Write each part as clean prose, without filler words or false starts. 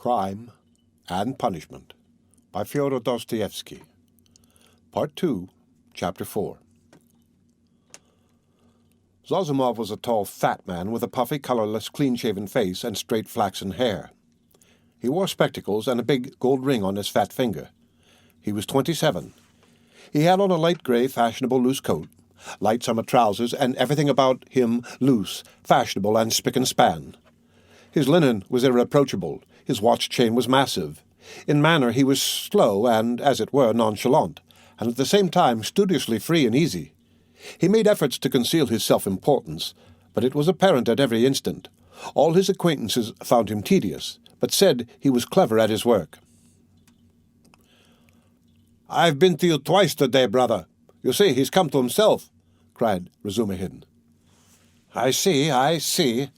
Crime and Punishment by Fyodor Dostoyevsky. Part 2, Chapter 4. Zosimov was a tall, fat man with a puffy, colorless, clean-shaven face and straight flaxen hair. He wore spectacles and a big gold ring on his fat finger. He was 27. He had on a light gray, fashionable loose coat, light summer trousers, and everything about him loose, fashionable, and spick and span. His linen was irreproachable. His watch chain was massive. In manner he was slow and, as it were, nonchalant, and at the same time studiously free and easy. He made efforts to conceal his self-importance, but it was apparent at every instant. All his acquaintances found him tedious, but said he was clever at his work. "I've been to you twice today, brother. You see, he's come to himself," cried Razumikhin. I see.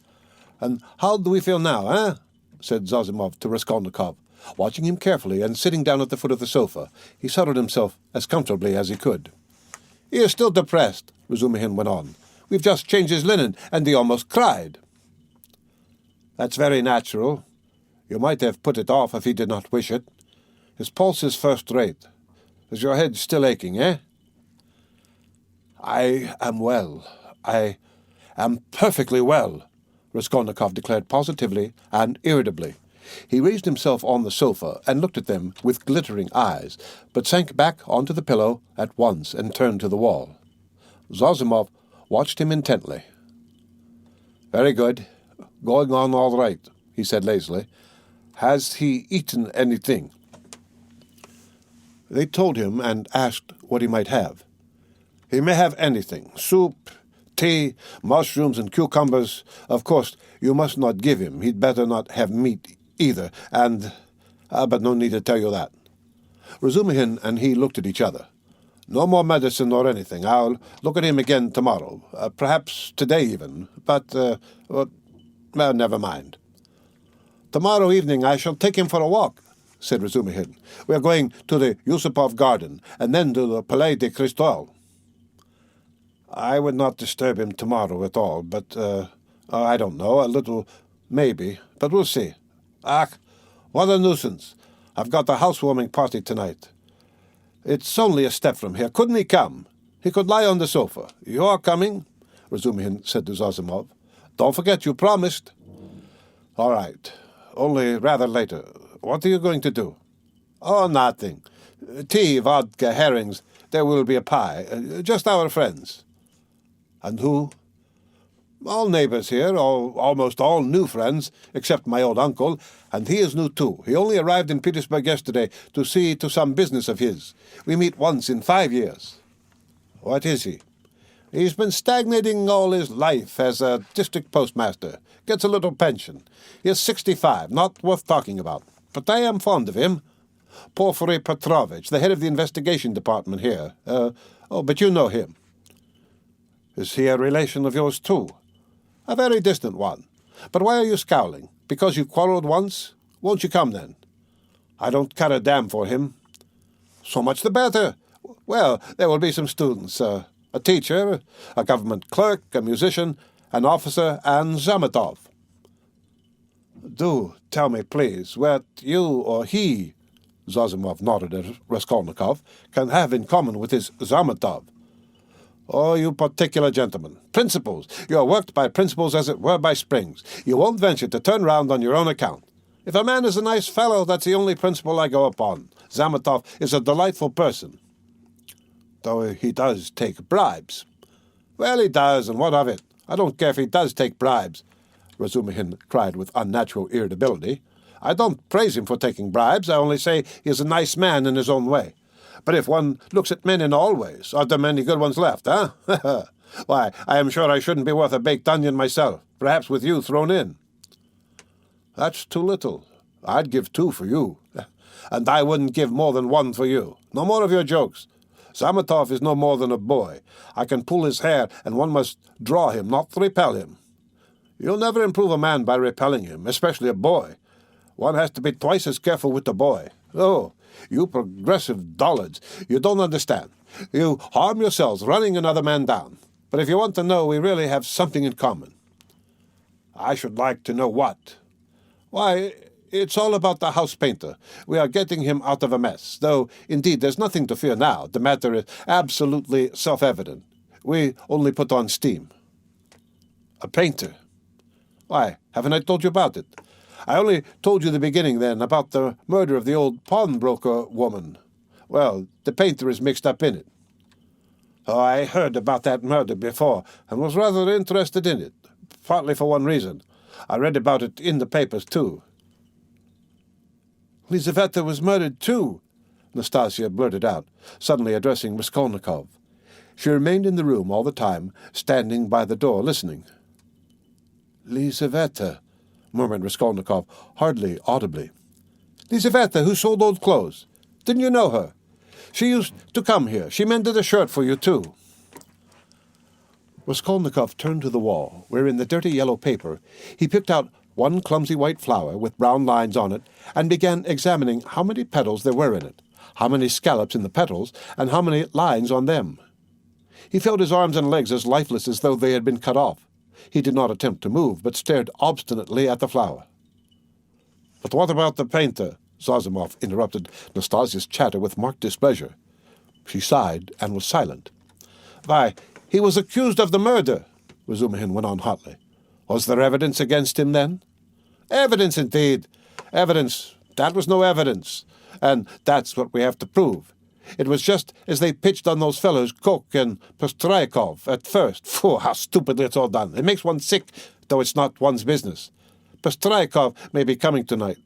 And how do we feel now, eh?" said Zosimov to Raskolnikov. Watching him carefully and sitting down at the foot of the sofa, he settled himself as comfortably as he could. "He is still depressed," Razumikhin went on. "We've just changed his linen, and he almost cried." "That's very natural. You might have put it off if he did not wish it. His pulse is first-rate. Is your head still aching, eh?" "I am well. I am perfectly well," Raskolnikov declared positively and irritably. He raised himself on the sofa and looked at them with glittering eyes, but sank back onto the pillow at once and turned to the wall. Zosimov watched him intently. "Very good. Going on all right," he said lazily. "Has he eaten anything?" They told him and asked what he might have. "He may have anything. Soup, tea, mushrooms and cucumbers. Of course, you must not give him. He'd better not have meat either, and... but no need to tell you that." Razumikhin and he looked at each other. "No more medicine or anything. I'll look at him again tomorrow. Perhaps today even. But, well, never mind." "Tomorrow evening I shall take him for a walk," said Razumikhin. "We are going to the Zossimov garden, and then to the Palais de Cristal." "I would not disturb him tomorrow at all, but, I don't know, a little, maybe, but we'll see. Ach, what a nuisance. I've got a housewarming party tonight. It's only a step from here. Couldn't he come? He could lie on the sofa. You are coming?" Razumikhin said to Zosimov. "Don't forget you promised." "All right, only rather later. What are you going to do?" "Oh, nothing. Tea, vodka, herrings. There will be a pie. Just our friends." "And who?" "All neighbors here, almost all new friends, except my old uncle, and he is new too. He only arrived in Petersburg yesterday to see to some business of his. We meet once in 5 years. "What is he?" "He's been stagnating all his life as a district postmaster. Gets a little pension. He is 65, not worth talking about. But I am fond of him. Porfiry Petrovitch, the head of the investigation department here. But you know him." "Is he a relation of yours too?" "A very distant one. But why are you scowling? Because you quarreled once? Won't you come then?" "I don't care a damn for him." "So much the better. Well, there will be some students. A teacher, a government clerk, a musician, an officer, and Zametov." "Do tell me, please, what you or he," Zosimov nodded at Raskolnikov, "can have in common with his Zametov." "Oh, you particular gentlemen. Principles. You are worked by principles as it were by springs. You won't venture to turn round on your own account. If a man is a nice fellow, that's the only principle I go upon. Zametov is a delightful person." "Though he does take bribes." "Well, he does, and what of it? I don't care if he does take bribes," Razumikhin cried with unnatural irritability. "I don't praise him for taking bribes. I only say he is a nice man in his own way. But if one looks at men in all ways, are there many good ones left, eh? Why, I am sure I shouldn't be worth a baked onion myself, perhaps with you thrown in." "That's too little. I'd give 2 for you. And I wouldn't give more than 1 for you. No more of your jokes. Zametov is no more than a boy. I can pull his hair, and one must draw him, not repel him. You'll never improve a man by repelling him, especially a boy. One has to be twice as careful with the boy. Oh, you progressive dullards, you don't understand. You harm yourselves running another man down. But if you want to know, we really have something in common." "I should like to know what." "Why, It's all about the house painter. We are getting him out of a mess, though, indeed, there's nothing to fear now. The matter is absolutely self-evident. We only put on steam." "A painter? Why, haven't I told you about it? I only told you the beginning, then, about the murder of the old pawnbroker woman. Well, the painter is mixed up in it." "Oh, I heard about that murder before, and was rather interested in it, partly for one reason. I read about it in the papers, too." "Lizaveta was murdered, too," Nastasya blurted out, suddenly addressing Raskolnikov. She remained in the room all the time, standing by the door, listening. "Lizaveta," murmured Raskolnikov, hardly audibly. "Lizaveta, who sold old clothes. Didn't you know her? She used to come here. She mended a shirt for you, too." Raskolnikov turned to the wall, where in the dirty yellow paper he picked out one clumsy white flower with brown lines on it, and began examining how many petals there were in it, how many scallops in the petals, and how many lines on them. He felt his arms and legs as lifeless as though they had been cut off. He did not attempt to move, but stared obstinately at the flower. "But what about the painter?" Zosimov interrupted Nastasya's chatter with marked displeasure. She sighed and was silent. "Why, he was accused of the murder," Razumikhin went on hotly. "Was there evidence against him, then?" "Evidence, indeed. Evidence. That was no evidence. And that's what we have to prove. It was just as they pitched on those fellows, Kok and Postraikov, at first. Phew, how stupidly it's all done. It makes one sick, though it's not one's business. Postraikov may be coming tonight.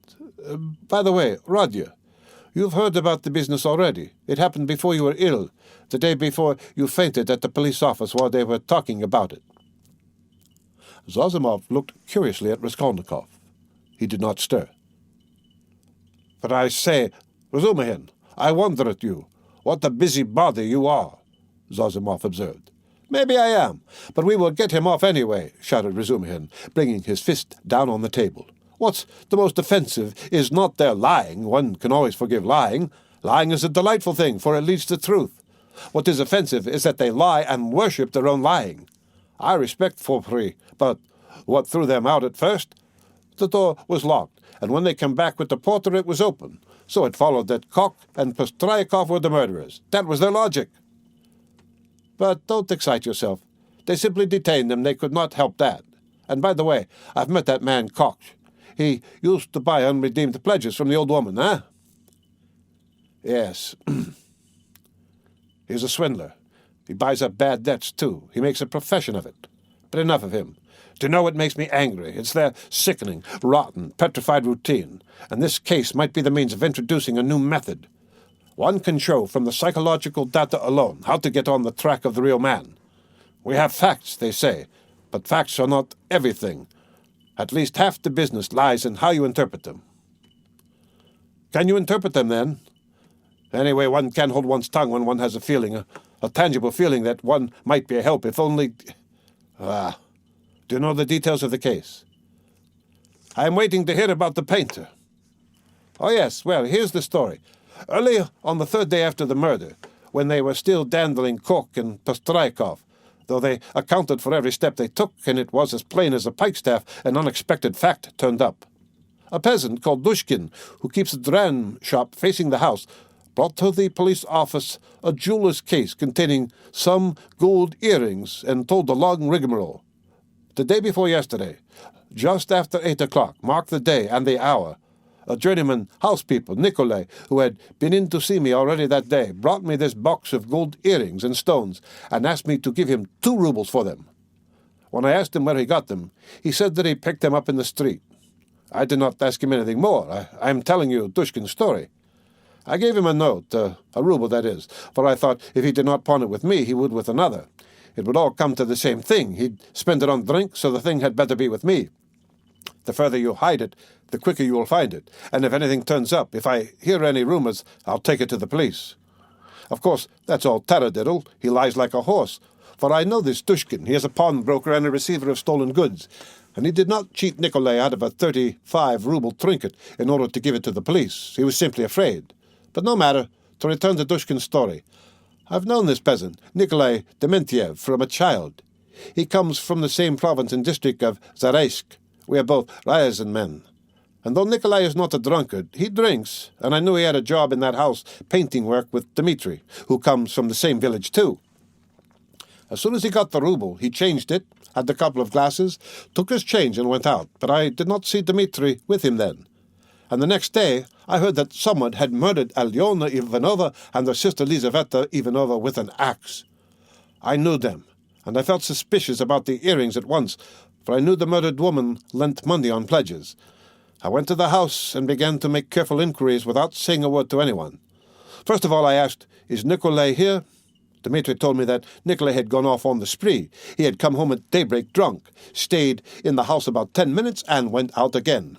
By the way, Rodya, you've heard about the business already. It happened before you were ill, the day before you fainted at the police office while they were talking about it." Zosimov looked curiously at Raskolnikov. He did not stir. "But I say, Razumikhin, I wonder at you. What a busybody you are," Zosimov observed. "Maybe I am, but we will get him off anyway," shouted Razumikhin, bringing his fist down on the table. "What's the most offensive is not their lying. One can always forgive lying. Lying is a delightful thing, for it leads to truth. What is offensive is that they lie and worship their own lying. I respect Fopri, but what threw them out at first? The door was locked, and when they came back with the porter it was open. So it followed that Kok and Postraikov were the murderers. That was their logic. But don't excite yourself. They simply detained them. They could not help that. And by the way, I've met that man Kok. He used to buy unredeemed pledges from the old woman, huh?" "Yes. He's a swindler. He buys up bad debts, too. He makes a profession of it. But enough of him. Do you know what makes me angry? It's their sickening, rotten, petrified routine. And this case might be the means of introducing a new method. One can show from the psychological data alone how to get on the track of the real man. We have facts, they say, but facts are not everything. At least half the business lies in how you interpret them." "Can you interpret them, then?" "Anyway, one can hold one's tongue when one has a feeling, a tangible feeling that one might be a help if only... Do you know the details of the case?" "I am waiting to hear about the painter." "Oh, yes. Well, here's the story. Early on the third day after the murder, when they were still dandling Kok and Postraikov, though they accounted for every step they took, and it was as plain as a pikestaff, an unexpected fact turned up. A peasant called Dushkin, who keeps a dram shop facing the house, brought to the police office a jeweler's case containing some gold earrings and told a long rigmarole. The day before yesterday, just after 8 o'clock, mark the day and the hour, a journeyman housekeeper, Nikolai, who had been in to see me already that day, brought me this box of gold earrings and stones and asked me to give him 2 rubles for them. When I asked him where he got them, he said that he picked them up in the street. I did not ask him anything more. I am telling you Dushkin's story. I gave him a note, a ruble that is, for I thought if he did not pawn it with me, he would with another. It would all come to the same thing. He'd spend it on drink, so the thing had better be with me. The further you hide it, the quicker you will find it. And if anything turns up, if I hear any rumors, I'll take it to the police. Of course, that's all taradiddle. He lies like a horse. For I know this Dushkin. He is a pawnbroker and a receiver of stolen goods. And he did not cheat Nikolai out of a 35-ruble trinket in order to give it to the police. He was simply afraid. But no matter. To return to Dushkin's story. I've known this peasant, Nikolai Dementiev, from a child. He comes from the same province and district of Zaraysk. We are both Ryazan men. And though Nikolai is not a drunkard, he drinks, and I knew he had a job in that house painting work with Dmitri, who comes from the same village too. As soon as he got the ruble, he changed it, had a couple of glasses, took his change and went out, but I did not see Dmitri with him then. And the next day, I heard that someone had murdered Alyona Ivanova and their sister Lizaveta Ivanova with an axe. I knew them, and I felt suspicious about the earrings at once, for I knew the murdered woman lent money on pledges. I went to the house and began to make careful inquiries without saying a word to anyone. First of all, I asked, "Is Nikolai here?" Dmitri told me that Nikolai had gone off on the spree. He had come home at daybreak drunk, stayed in the house about 10 minutes, and went out again.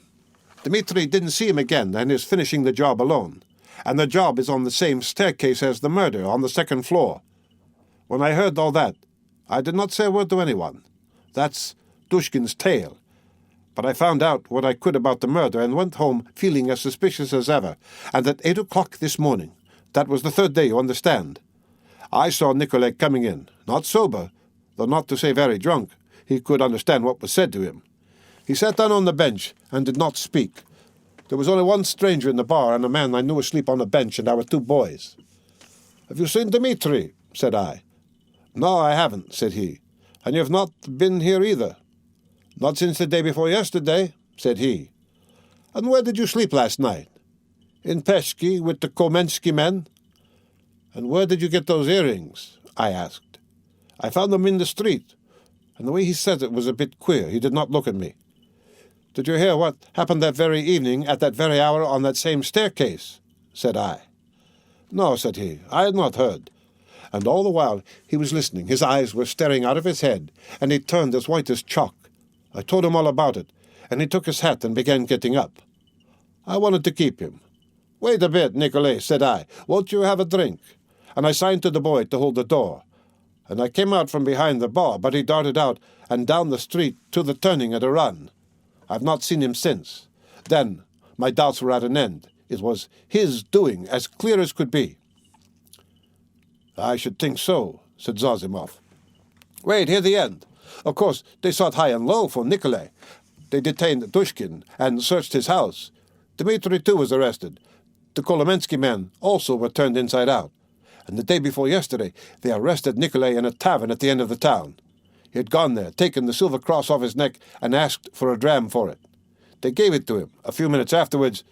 Dmitri didn't see him again and is finishing the job alone. And the job is on the same staircase as the murder, on the second floor. When I heard all that, I did not say a word to anyone. That's Dushkin's tale. But I found out what I could about the murder and went home feeling as suspicious as ever. And at 8 o'clock this morning, that was the third day, you understand, I saw Nikolai coming in, not sober, though not to say very drunk. He could understand what was said to him. He sat down on the bench and did not speak. There was only one stranger in the bar and a man I knew asleep on a bench and our 2 boys. "Have you seen Dmitri?" said I. "No, I haven't," said he. "And you have not been here either?" "Not since the day before yesterday," said he. "And where did you sleep last night?" "In Peshki with the Komensky men." "And where did you get those earrings?" I asked. "I found them in the street." And the way he said it was a bit queer. He did not look at me. "Did you hear what happened that very evening at that very hour on that same staircase?" said I. "No," said he, "I had not heard." And all the while he was listening. His eyes were staring out of his head, and he turned as white as chalk. I told him all about it, and he took his hat and began getting up. I wanted to keep him. "Wait a bit, Nikolai," said I. "Won't you have a drink?" And I signed to the boy to hold the door. And I came out from behind the bar, but he darted out and down the street to the turning at a run. I've not seen him since. Then my doubts were at an end. It was his doing, as clear as could be. "I should think so," said Zosimov. "Wait, hear the end. Of course, they sought high and low for Nikolai. They detained Dushkin and searched his house. Dmitri, too, was arrested. The Kolomensky men also were turned inside out. And the day before yesterday, they arrested Nikolai in a tavern at the end of the town. He had gone there, taken the silver cross off his neck, and asked for a dram for it. They gave it to him. A few minutes afterwards,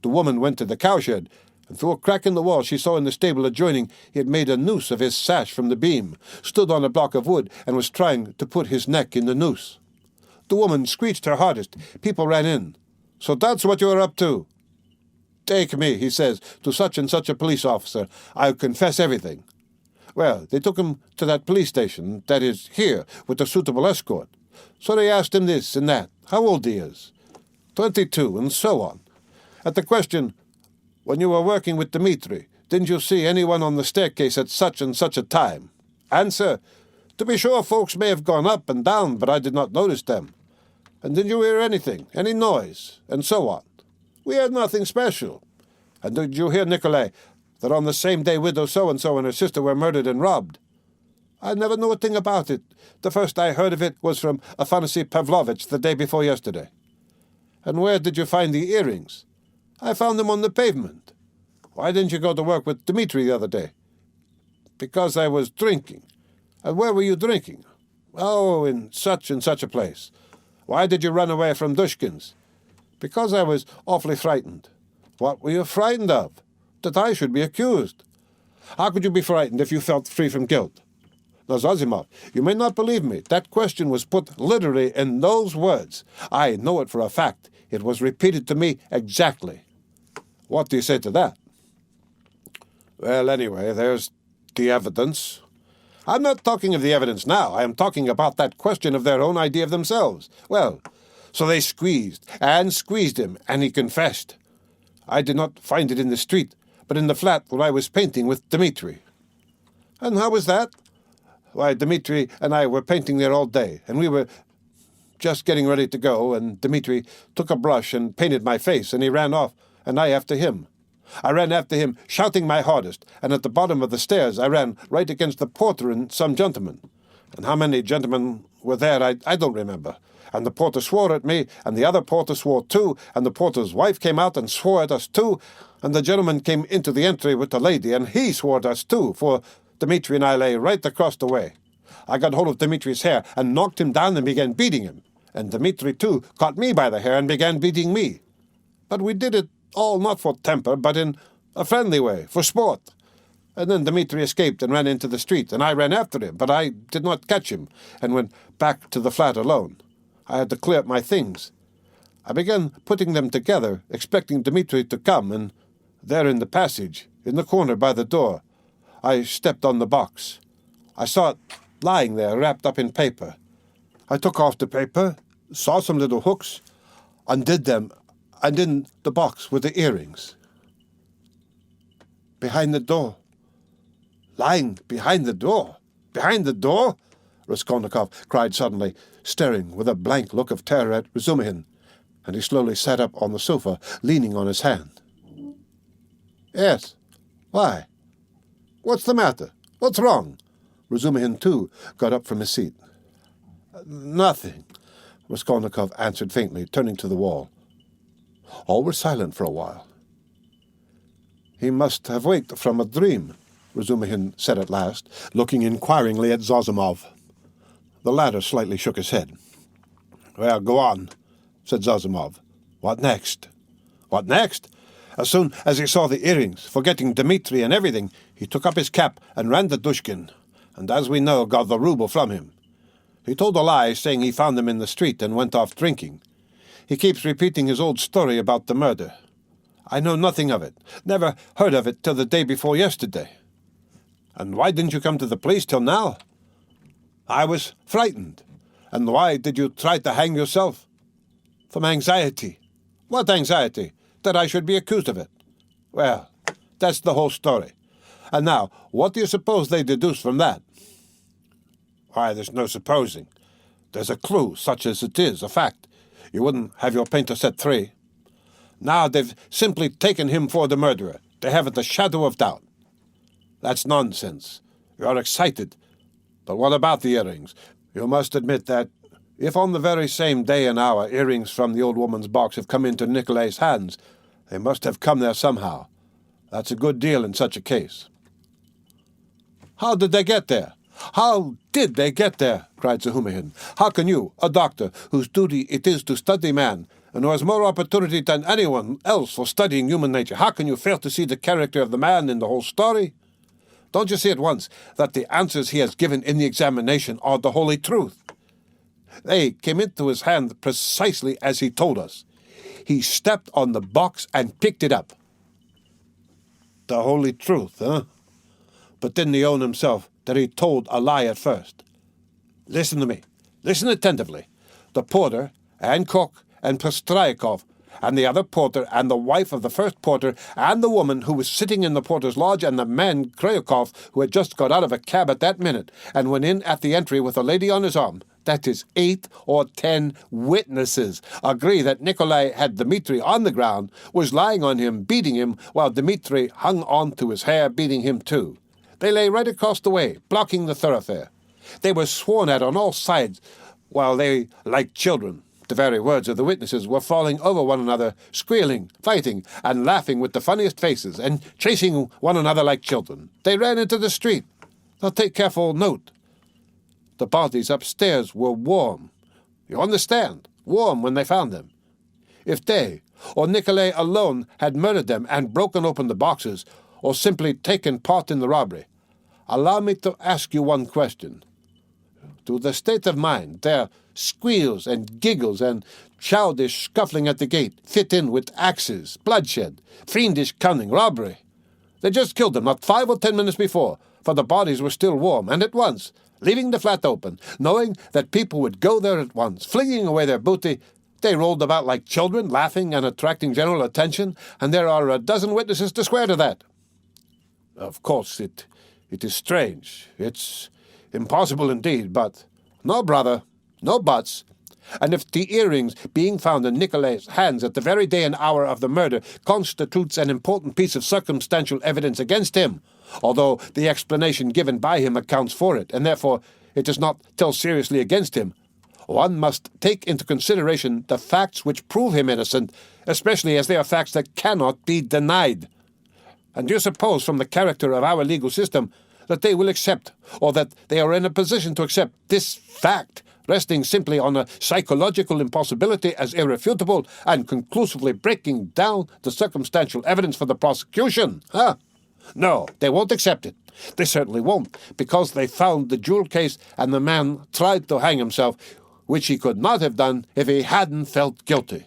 the woman went to the cowshed, and through a crack in the wall she saw in the stable adjoining he had made a noose of his sash from the beam, stood on a block of wood, and was trying to put his neck in the noose. The woman screeched her hardest. People ran in. 'So that's what you are up to?' 'Take me,' he says, 'to such and such a police officer. I'll confess everything.' Well, they took him to that police station, that is, here, with a suitable escort. So they asked him this and that, how old he is. 22, and so on. At the question, 'When you were working with Dmitri, didn't you see anyone on the staircase at such and such a time?' Answer, 'To be sure, folks may have gone up and down, but I did not notice them.' 'And did you hear anything, any noise?' And so on. 'We had nothing special.' 'And did you hear, Nikolai, that on the same day widow so-and-so and her sister were murdered and robbed?' 'I never knew a thing about it. The first I heard of it was from Afanasy Pavlovitch the day before yesterday.' 'And where did you find the earrings?' 'I found them on the pavement.' 'Why didn't you go to work with Dmitri the other day?' 'Because I was drinking.' 'And where were you drinking?' 'Oh, in such and such a place.' 'Why did you run away from Dushkin's?' 'Because I was awfully frightened.' 'What were you frightened of?' 'That I should be accused.' 'How could you be frightened if you felt free from guilt?' 'Now, Zosimov, you may not believe me. That question was put literally in those words. I know it for a fact. It was repeated to me exactly.' 'What do you say to that?' 'Well, anyway, there's the evidence.' 'I'm not talking of the evidence now. I am talking about that question of their own idea of themselves. Well, so they squeezed him, and he confessed. I did not find it in the street, but in the flat where I was painting with Dmitri.' 'And how was that?' 'Why, Dmitri and I were painting there all day, and we were just getting ready to go, and Dmitri took a brush and painted my face, and he ran off, and I after him. I ran after him, shouting my hardest, and at the bottom of the stairs I ran right against the porter and some gentlemen. And how many gentlemen were there, I don't remember. And the porter swore at me, and the other porter swore too, and the porter's wife came out and swore at us too, and the gentleman came into the entry with the lady, and he swore at us too, for Dmitri and I lay right across the way. I got hold of Dmitri's hair and knocked him down and began beating him, and Dmitri too caught me by the hair and began beating me. But we did it all not for temper, but in a friendly way, for sport. And then Dmitri escaped and ran into the street, and I ran after him, but I did not catch him, and went back to the flat alone. I had to clear up my things. I began putting them together, expecting Dmitri to come, and there in the passage, in the corner by the door, I stepped on the box. I saw it lying there, wrapped up in paper. I took off the paper, saw some little hooks, undid them, and in the box were the earrings. Behind the door. Lying behind the door. Behind the door? Raskolnikov cried suddenly, staring with a blank look of terror at Razumikhin, and he slowly sat up on the sofa, leaning on his hand. Yes. Why? What's the matter? What's wrong? Razumikhin, too, got up from his seat. Nothing, Raskolnikov answered faintly, turning to the wall. All were silent for a while. He must have waked from a dream, Razumikhin said at last, looking inquiringly at Zosimov. The latter slightly shook his head. Well, go on, said Zosimov. What next? What next? As soon as he saw the earrings, forgetting Dmitri and everything, he took up his cap and ran to Dushkin, and as we know, got the rouble from him. He told a lie, saying he found them in the street and went off drinking. He keeps repeating his old story about the murder. I know nothing of it, never heard of it till the day before yesterday. And why didn't you come to the police till now? I was frightened. And why did you try to hang yourself? From anxiety. What anxiety? That I should be accused of it. Well, that's the whole story. And now, what do you suppose they deduce from that? Why, there's no supposing. There's a clue, such as it is, a fact. You wouldn't have your painter set free. Now they've simply taken him for the murderer. They haven't a shadow of doubt. That's nonsense. You're excited. But what about the earrings? You must admit that if on the very same day and hour earrings from the old woman's box have come into Nikolay's hands, they must have come there somehow. That's a good deal in such a case. How did they get there? How did they get there? Cried Razumikhin. How can you, a doctor, whose duty it is to study man, and who has more opportunity than anyone else for studying human nature, how can you fail to see the character of the man in the whole story? Don't you see at once that the answers he has given in the examination are the holy truth? They came into his hand precisely as he told us. He stepped on the box and picked it up. The holy truth, huh? But didn't he own himself that he told a lie at first? Listen to me. Listen attentively. The porter and cook and Pestryakov and the other porter and the wife of the first porter and the woman who was sitting in the porter's lodge and the man Kryukov who had just got out of a cab at that minute and went in at the entry with a lady on his arm, that is 8 or 10 witnesses, agree that Nikolai had Dmitri on the ground, was lying on him, beating him, while Dmitri hung on to his hair, beating him too. They lay right across the way, blocking the thoroughfare. They were sworn at on all sides, while they, like children, the very words of the witnesses, were falling over one another, squealing, fighting, and laughing with the funniest faces, and chasing one another like children. They ran into the street. Now take careful note. The bodies upstairs were warm. You understand? Warm when they found them. If they, or Nikolai alone, had murdered them and broken open the boxes, or simply taken part in the robbery, allow me to ask you one question. To the state of mind, their squeals and giggles and childish scuffling at the gate fit in with axes, bloodshed, fiendish cunning, robbery. They just killed them not 5 or 10 minutes before, for the bodies were still warm, and at once, leaving the flat open, knowing that people would go there at once, flinging away their booty, they rolled about like children, laughing and attracting general attention, and there are a dozen witnesses to swear to that. Of course, it is strange. It's impossible indeed, but no, brother, no buts. And if the earrings being found in Nikolay's hands at the very day and hour of the murder constitutes an important piece of circumstantial evidence against him, although the explanation given by him accounts for it, and therefore it does not tell seriously against him. One must take into consideration the facts which prove him innocent, especially as they are facts that cannot be denied. And do you suppose from the character of our legal system that they will accept, or that they are in a position to accept, this fact, resting simply on a psychological impossibility as irrefutable and conclusively breaking down the circumstantial evidence for the prosecution? No, they won't accept it. They certainly won't, because they found the jewel case and the man tried to hang himself, which he could not have done if he hadn't felt guilty.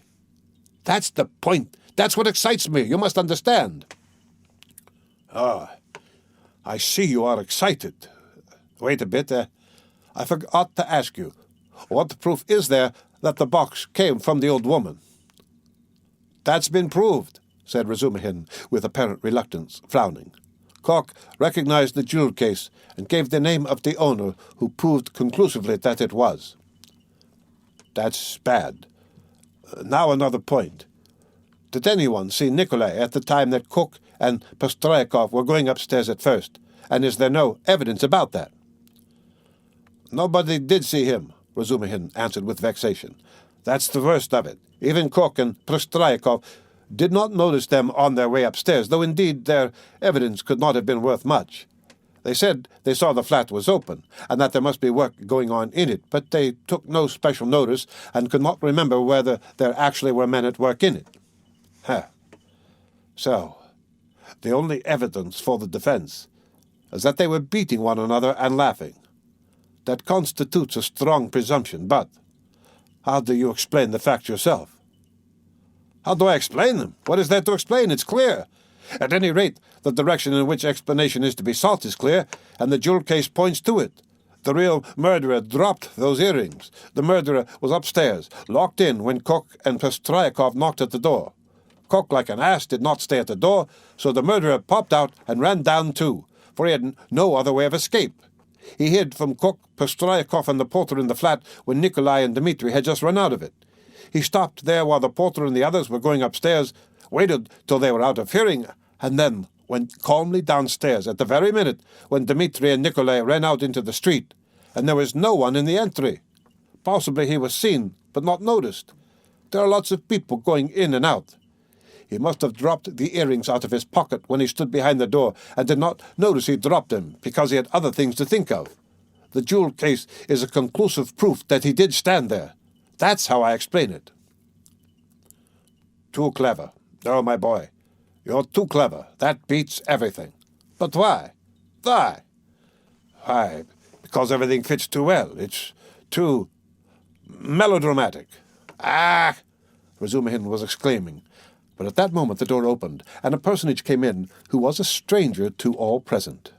That's the point. That's what excites me. You must understand. I see you are excited. Wait a bit. I forgot to ask you. What proof is there that the box came from the old woman? That's been proved, said Razumikhin with apparent reluctance, frowning. Koch recognized the jewel case and gave the name of the owner, who proved conclusively that it was. That's bad. Now another point. Did anyone see Nikolai at the time that Koch and Postryakov were going upstairs at first, and is there no evidence about that? Nobody did see him, Razumikhin answered with vexation. That's the worst of it. Even Koch and Postryakov did not notice them on their way upstairs, though indeed their evidence could not have been worth much. They said they saw the flat was open, and that there must be work going on in it, but they took no special notice and could not remember whether there actually were men at work in it. So, the only evidence for the defense is that they were beating one another and laughing. That constitutes a strong presumption, but how do you explain the facts yourself? How do I explain them? What is there to explain? It's clear. At any rate, the direction in which explanation is to be sought is clear, and the jewel case points to it. The real murderer dropped those earrings. The murderer was upstairs, locked in when Koch and Postryakov knocked at the door. Koch, like an ass, did not stay at the door, so the murderer popped out and ran down too, for he had no other way of escape. He hid from Koch, Postryakov, and the porter in the flat when Nikolai and Dmitri had just run out of it. He stopped there while the porter and the others were going upstairs, waited till they were out of hearing, and then went calmly downstairs at the very minute when Dmitri and Nikolai ran out into the street, and there was no one in the entry. Possibly he was seen, but not noticed. There are lots of people going in and out. He must have dropped the earrings out of his pocket when he stood behind the door and did not notice he dropped them because he had other things to think of. The jewel case is a conclusive proof that he did stand there. That's how I explain it. Too clever. Oh, my boy, you're too clever. That beats everything. But why? Why? Why? Because everything fits too well. It's too melodramatic. Ah! Razumikhin was exclaiming. But at that moment the door opened, and a personage came in who was a stranger to all present.